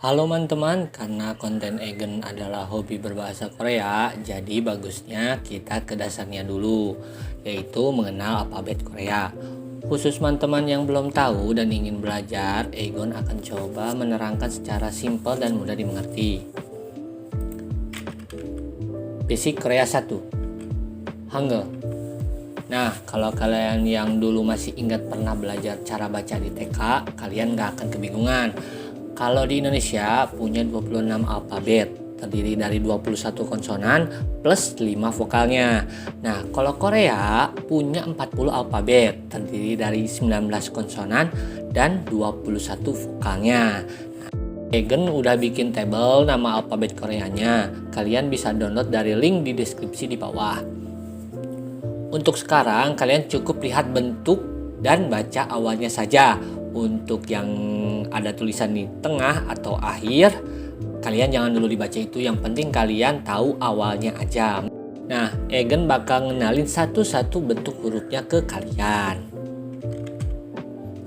Halo teman-teman, karena konten Egen adalah hobi berbahasa Korea, jadi bagusnya kita ke dasarnya dulu, yaitu mengenal alfabet Korea. Khusus teman-teman yang belum tahu dan ingin belajar, Egon akan coba menerangkan secara simpel dan mudah dimengerti. Basic Korea 1, Hangul. Nah, kalau kalian yang dulu masih ingat pernah belajar cara baca di TK, kalian gak akan kebingungan. Kalau di Indonesia punya 26 alfabet, terdiri dari 21 konsonan plus 5 vokalnya. Nah, kalau Korea punya 40 alfabet, terdiri dari 19 konsonan dan 21 vokalnya. Egen udah bikin tabel nama alfabet Koreanya. Kalian bisa download dari link di deskripsi di bawah. Untuk sekarang, kalian cukup lihat bentuk dan baca awalnya saja. Untuk yang ada tulisan di tengah atau akhir, kalian jangan dulu dibaca itu. Yang penting kalian tahu awalnya aja. Nah, Egen bakal ngenalin satu-satu bentuk hurufnya ke kalian.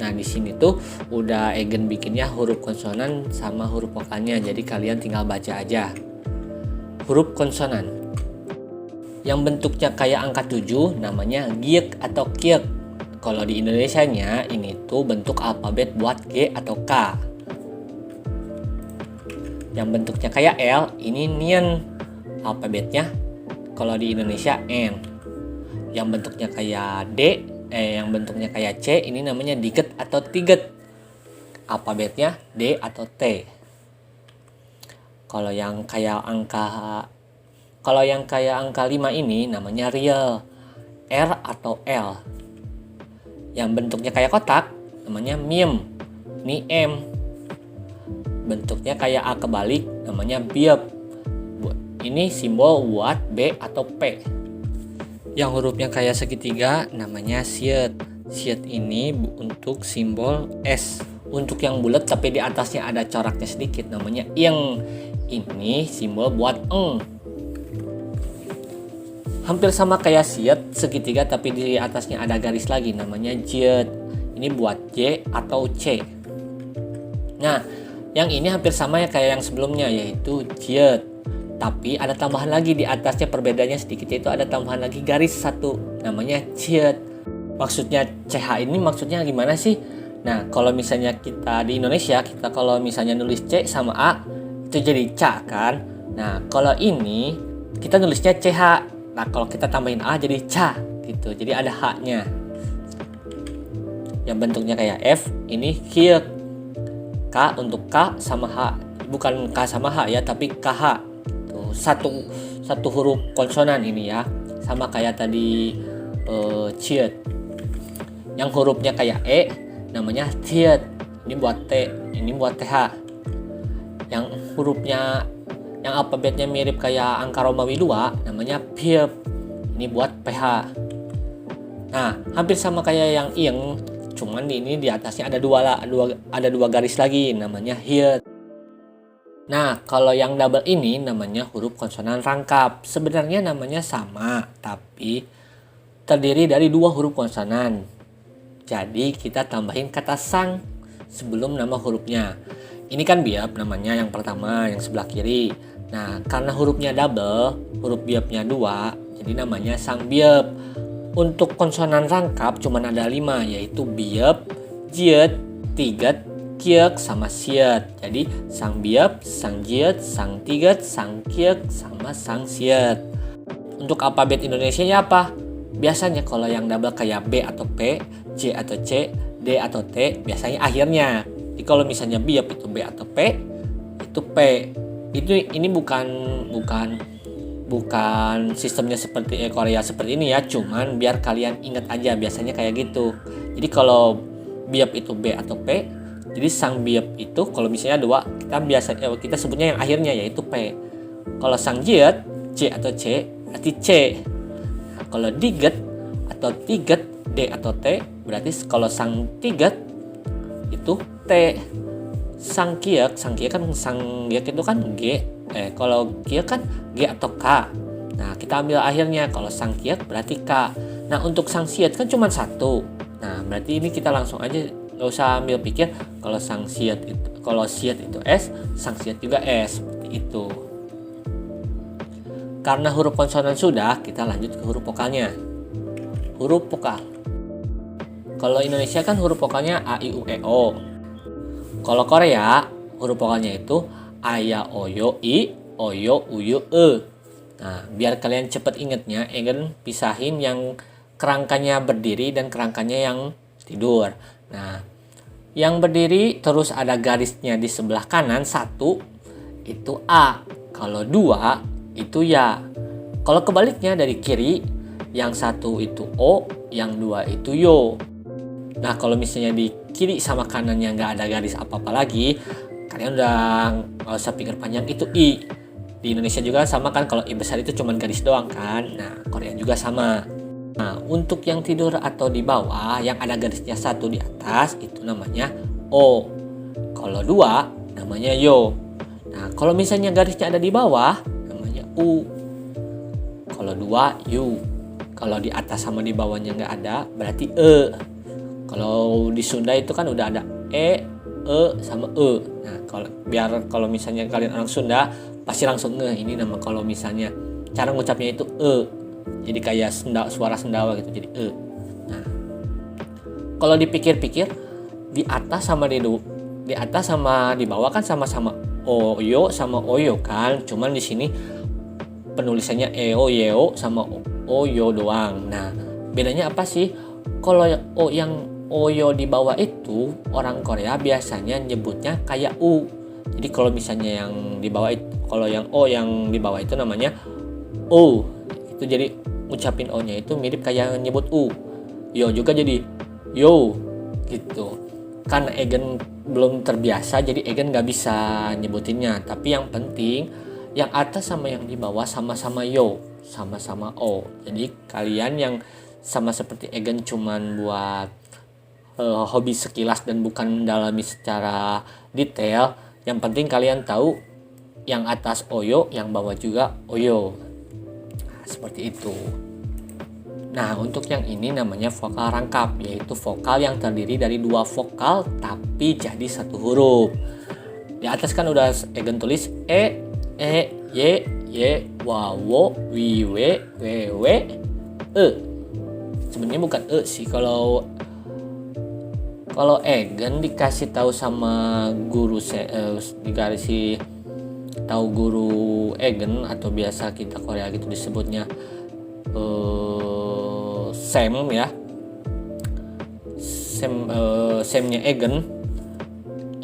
Nah, di sini tuh udah Egen bikinnya huruf konsonan sama huruf vokalnya. Jadi kalian tinggal baca aja. Huruf konsonan yang bentuknya kayak angka 7 namanya giek atau kiek. Kalau di Indonesianya ini tuh bentuk alfabet buat G atau K. Yang bentuknya kayak L ini nien alfabetnya. Kalau di Indonesia N. Yang bentuknya kayak yang bentuknya kayak C ini namanya diget atau tiget. Alfabetnya D atau T. Kalau yang kayak angka 5 ini namanya real, R atau L. Yang bentuknya kayak kotak namanya miem, ini M. Bentuknya kayak A kebalik namanya biep. Ini simbol buat B atau P. Yang hurufnya kayak segitiga namanya siet. Siet ini untuk simbol S. Untuk yang bulat tapi di atasnya ada coraknya sedikit namanya ing. Ini simbol buat eng. Hampir sama kayak siet, segitiga tapi di atasnya ada garis lagi namanya jiet. Ini buat J atau C. Nah, yang ini hampir sama ya kayak yang sebelumnya, yaitu jiet. Tapi ada tambahan lagi di atasnya, perbedaannya sedikit, yaitu ada tambahan lagi garis satu namanya jiet. Maksudnya CH ini maksudnya gimana sih? Nah, kalau misalnya kita di Indonesia, kita kalau misalnya nulis C sama A itu jadi ca kan. Nah, kalau ini kita nulisnya CH. Nah, kalau kita tambahin A jadi ca gitu. Jadi ada H-nya. Yang bentuknya kayak F, ini kiek. K untuk K sama H. Bukan K sama H ya, tapi KH. Tuh, satu huruf konsonan ini ya. Sama kayak tadi ciet. Yang hurufnya kayak E, namanya tiet. Ini buat T, ini buat TH. Yang hurufnya yang alfabetnya mirip kayak angka Romawi 2 namanya piep. Ini buat PH. Nah, hampir sama kayak yang ing, cuman ini di atasnya ada dua garis lagi namanya hiet. Nah, kalau yang double ini namanya huruf konsonan rangkap. Sebenarnya namanya sama, tapi terdiri dari dua huruf konsonan. Jadi kita tambahin kata sang sebelum nama hurufnya. Ini kan biap namanya yang pertama, yang sebelah kiri. Nah, karena hurufnya double, huruf biapnya 2, jadi namanya sang biap. Untuk konsonan rangkap cuma ada 5, yaitu biap, jiet, tiget, kiek, sama siet. Jadi sang biap, sang jiet, sang tiget, sang kiek, sama sang siet. Untuk alfabet Indonesianya apa? Biasanya kalau yang double kayak B atau P, J atau C, D atau T, biasanya akhirnya. Jadi kalau misalnya biap itu B atau P, itu P. Ini bukan sistemnya seperti Korea seperti ini ya, cuman biar kalian ingat aja biasanya kayak gitu. Jadi kalau biap itu B atau P, jadi sang biap itu kalau misalnya 2, kita sebutnya yang akhirnya yaitu P. Kalau sang jiet J atau C berarti C. Nah, kalau diget atau tiget D atau T berarti kalau sang tiget itu T. Sang kiek kan itu kan G. Kalau kiek kan G atau K. Nah, kita ambil akhirnya. Kalau sang kiek berarti K. Nah, untuk sang siet kan cuma 1. Nah, berarti ini kita langsung aja, nggak usah ambil pikir. Kalau sang siet itu, Kalau siet itu S, sangsiet juga S, seperti itu. Karena huruf konsonan sudah, kita lanjut ke huruf vokalnya. Huruf vokal. Kalau Indonesia kan huruf vokalnya A, I, U, E, O. Kalau Korea, huruf vokalnya itu A, Ya, O, Yo, I, O, Yo, U, Yo, E. Nah, biar kalian cepat ingatnya, Egen pisahin yang kerangkanya berdiri dan kerangkanya yang tidur. Nah, yang berdiri terus ada garisnya di sebelah kanan, 1 itu A. Kalau 2 itu Ya. Kalau kebaliknya dari kiri, yang 1 itu O, yang 2 itu Yo. Nah, kalau misalnya di kiri sama kanannya nggak ada garis apa-apa lagi, kalian udah nggak usah pikir panjang, itu I. Di Indonesia juga sama kan, kalau I besar itu cuma garis doang kan. Nah, Korea juga sama. Nah, untuk yang tidur atau di bawah yang ada garisnya 1 di atas itu namanya O. Kalau 2 namanya Yo. Nah, kalau misalnya garisnya ada di bawah namanya U. Kalau 2 U. Kalau di atas sama di bawahnya nggak ada berarti E. Kalau di Sunda itu kan udah ada E sama E. Nah, kalau misalnya kalian orang Sunda pasti langsung ini nama, kalau misalnya cara ngucapnya itu E. Jadi kayak suara sendawa gitu, jadi E. Nah, kalau dipikir-pikir di atas sama di bawah kan sama-sama Oyo sama Oyo kan. Cuman di sini penulisannya Eo, Yeo sama Oyo doang. Nah, bedanya apa sih? Kalau yang Oyo di bawah itu orang Korea biasanya nyebutnya kayak U. Jadi kalau misalnya yang di bawah itu, kalau yang O yang di bawah itu namanya O. Itu jadi ngucapin O-nya itu mirip kayak nyebut U. Yo juga jadi Yo gitu. Karena Egen belum terbiasa, jadi Egen nggak bisa nyebutinnya. Tapi yang penting yang atas sama yang di bawah sama-sama Yo, sama-sama O. Jadi kalian yang sama seperti Egen cuman buat hobi sekilas dan bukan mendalami secara detail, yang penting kalian tahu yang atas Oyo, yang bawah juga Oyo. Nah, seperti itu. Nah, untuk yang ini namanya vokal rangkap, yaitu vokal yang terdiri dari 2 vokal tapi jadi 1 huruf. Di atas kan udah Egen tulis E, Y, Wa, Wo, Wi, We, E. Sebenarnya bukan E sih, kalau Egen dikasih tahu sama guru, dikasih tahu guru Egen, atau biasa kita Korea gitu disebutnya Sem ya. Semnya Egen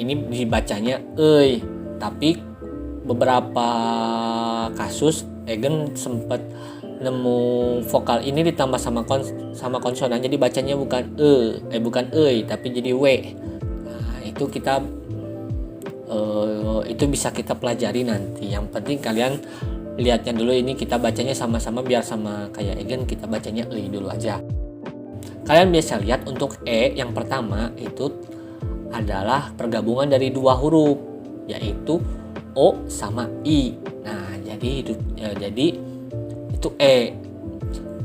ini dibacanya Euy, tapi beberapa kasus Egen sempat nemu vokal ini ditambah sama konsonan, jadi bacanya bukan bukan Euy tapi jadi W. Nah, itu kita itu bisa kita pelajari nanti. Yang penting kalian lihatnya dulu, ini kita bacanya sama-sama biar sama kayak Egen, kita bacanya Euy dulu aja. Kalian biasa lihat untuk E yang pertama itu adalah pergabungan dari 2 huruf, yaitu O sama I. Nah, jadi itu E.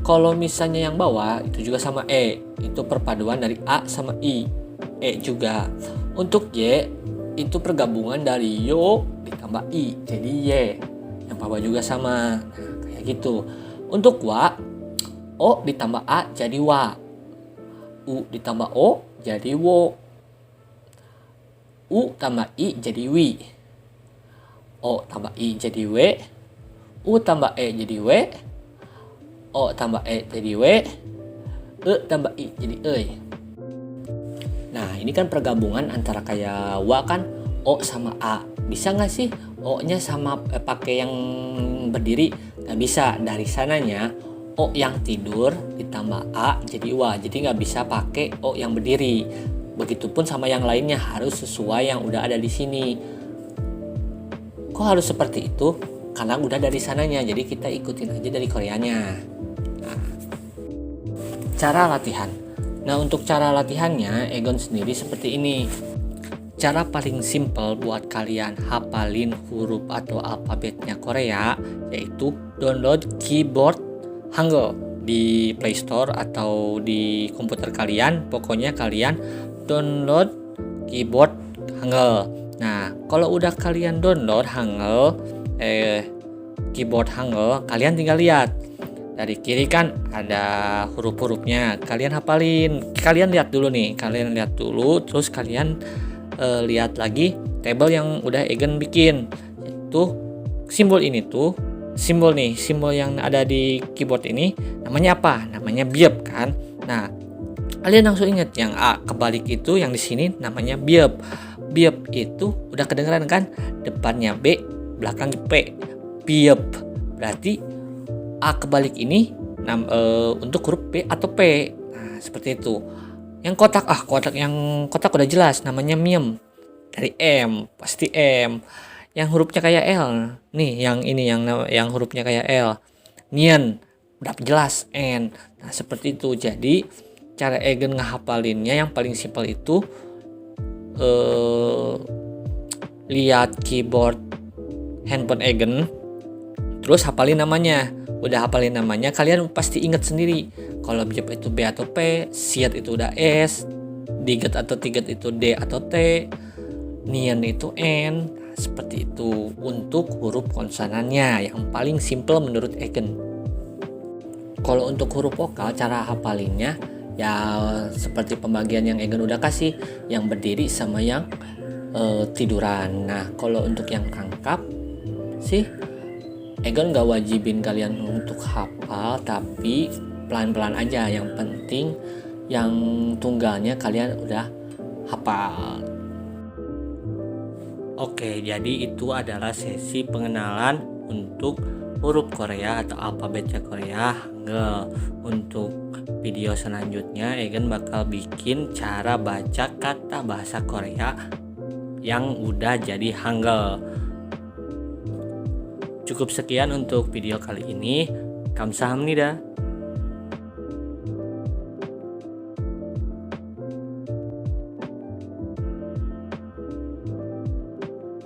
Kalau misalnya yang bawah itu juga sama E, itu perpaduan dari A sama I, E juga. Untuk Y itu pergabungan dari Yo ditambah I, jadi Y. Yang bawah juga sama, nah, kayak gitu. Untuk Wa, O ditambah A jadi Wa, U ditambah O jadi Wo, U tambah I jadi Wi, O tambah I jadi W, U tambah E jadi W, O tambah E jadi W, E tambah I jadi Euy. Nah, ini kan pergabungan antara kayak Wa kan O sama A. Bisa nggak sih O-nya sama pakai yang berdiri? Nggak bisa. Dari sananya O yang tidur ditambah A jadi Wa. Jadi nggak bisa pakai O yang berdiri. Begitupun sama yang lainnya, harus sesuai yang udah ada di sini. Kok harus seperti itu? Karena udah dari sananya, jadi kita ikutin aja dari Koreanya. Nah, cara latihan. Nah, untuk cara latihannya Egon sendiri seperti ini. Cara paling simpel buat kalian hafalin huruf atau alfabetnya Korea yaitu download keyboard Hangul di Play Store atau di komputer kalian. Pokoknya kalian download keyboard Hangul. Nah, kalau udah kalian download Hangul, keyboard Hangul, kalian tinggal lihat. Dari kiri kan ada huruf-hurufnya, kalian hafalin. Kalian lihat dulu nih, terus kalian lihat lagi tabel yang udah Egen bikin. Yaitu simbol ini tuh, simbol yang ada di keyboard ini namanya apa? Namanya biep kan. Nah, kalian langsung ingat yang A kebalik itu yang di sini namanya biep. Biep itu udah kedengeran kan? Depannya B, belakang P. Biep. Berarti A kebalik ini untuk huruf B atau P. Nah, seperti itu. Yang kotak udah jelas namanya miem. Dari M, pasti M. Yang hurufnya kayak L. Nih, yang ini yang hurufnya kayak L. Nien, udah jelas N. Nah, seperti itu. Jadi cara Egen ngehapalinnya yang paling simpel itu lihat keyboard handphone Egen, terus hafalin namanya. Udah hafalin namanya, kalian pasti ingat sendiri. Kalau biep itu B atau P, siat itu udah S, diget atau tiget itu D atau T, nien itu N. Nah, seperti itu untuk huruf konsonannya yang paling simple menurut Egen. Kalau untuk huruf vokal, cara hafalinnya ya seperti pembagian yang Egen udah kasih, yang berdiri sama yang tiduran. Nah, kalau untuk yang rangkap sih Egen gak wajibin kalian untuk hafal, tapi pelan-pelan aja. Yang penting yang tunggalnya kalian udah hafal. Oke, jadi itu adalah sesi pengenalan untuk huruf Korea atau alfabet Korea Hangul. Untuk video selanjutnya Egen bakal bikin cara baca kata bahasa Korea yang udah jadi Hangul. Cukup sekian untuk video kali ini. Kamsahamnida.